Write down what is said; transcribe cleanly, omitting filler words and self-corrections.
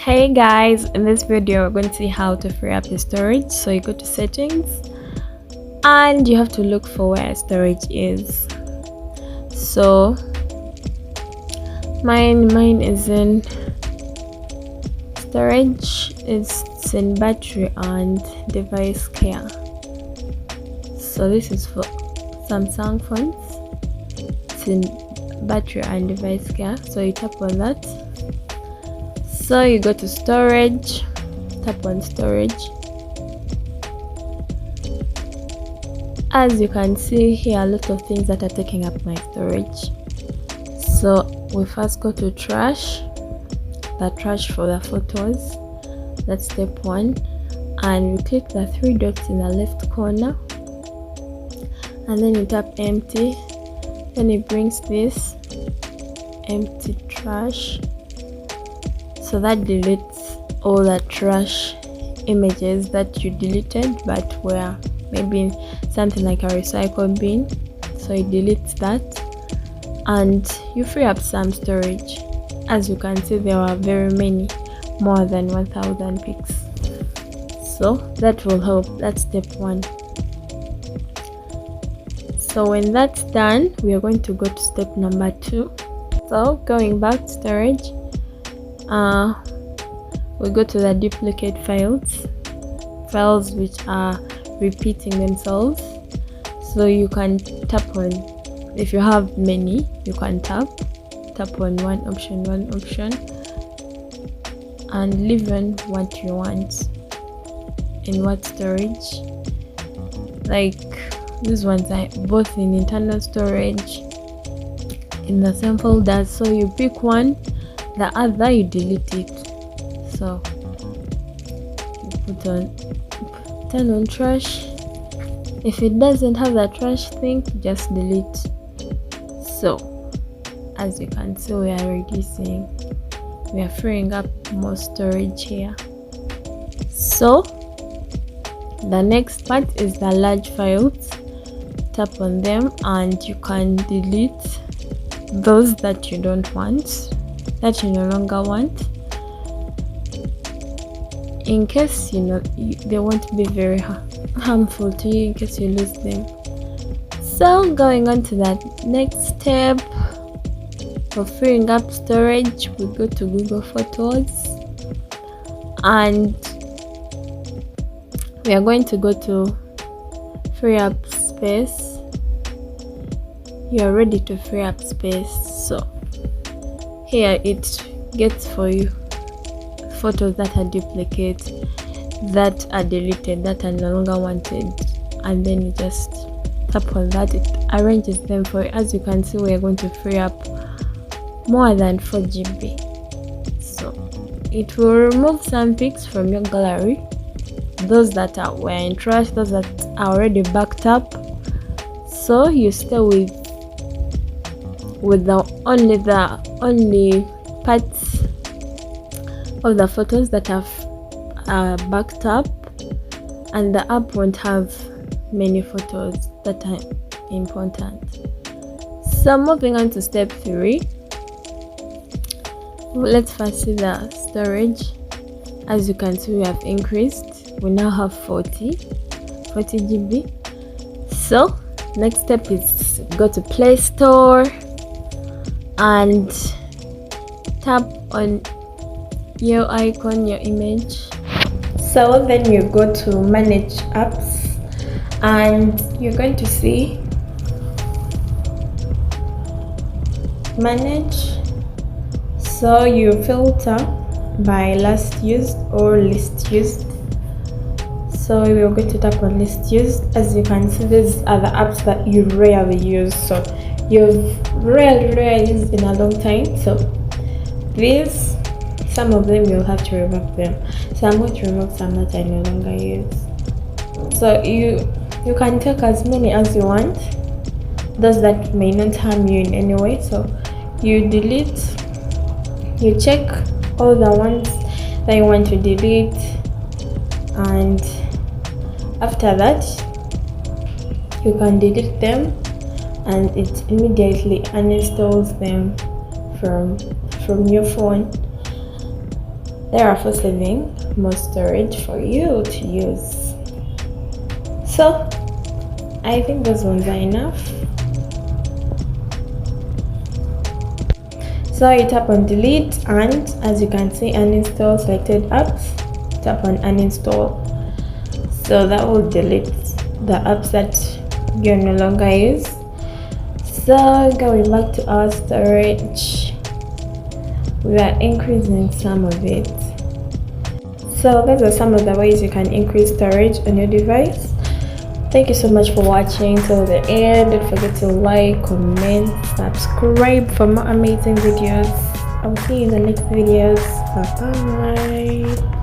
Hey guys, in this video we're going to see how to free up your storage. So you go to settings and you have to look for where storage is. So mine is in storage, it's in battery and device care. So this is for Samsung phones. It's in battery and device care, so you tap on that. So you go to storage, tap on storage. As you can see here, a lot of things that are taking up my storage. So we first go to trash, the trash for the photos. That's step 1, and we click the 3 dots in the left corner, and then you tap empty. Then it brings this empty trash. So that deletes all the trash images that you deleted but were maybe something like a recycle bin. So it deletes that and you free up some storage. As you can see, there are very many, more than 1000 pics. So that will help. That's step 1. So when that's done, we are going to go to step number 2. So going back to storage, we go to the duplicate files which are repeating themselves. So you can tap on, if you have many, you can tap on one option and leave in what you want in what storage. Like these ones are both in internal storage in the same folder, so you pick one, the other you delete it. So you turn on trash. If it doesn't have the trash thing, just delete. So as you can see, we are freeing up more storage here. So the next part is the large files. Tap on them and you can delete those that you don't want, that you no longer want, in case they won't be very harmful to you in case you lose them. So going on to that next step for freeing up storage, we go to Google Photos and we are going to go to free up space. You are ready to free up space. So here it gets for you photos that are duplicate, that are deleted, that are no longer wanted, and then you just tap on that. It arranges them for you. As you can see, we are going to free up more than 4 GB. So it will remove some pics from your gallery, those that were in trash, those that are already backed up. So you stay with the only parts of the photos that have backed up, and the app won't have many photos that are important. So moving on to step 3, let's first see the storage. As you can see, we have increased. We now have 40 GB. So next step is go to Play Store and tap on your icon, your image. So then you go to Manage Apps and you're going to see Manage. So you filter by last used or least used. So we're going to tap on least used. As you can see, these are the apps that you rarely use, so you've rarely used in a long time. So these, some of them you'll have to remove them. So I'm going to remove some that I no longer use. So you can take as many as you want, those that may not harm you in any way. So you delete, you check all the ones that you want to delete, and after that you can delete them and it immediately uninstalls them from your phone. therefore saving more storage for you to use. So I think those ones are enough. So you tap on delete, and as you can see, uninstall selected apps. Tap on uninstall, so that will delete the apps that you no longer use. So going back to our storage, we are increasing some of it. So those are some of the ways you can increase storage on your device. Thank you so much for watching till the end. Don't forget to like, comment, subscribe for more amazing videos. I'll see you in the next videos. Bye bye.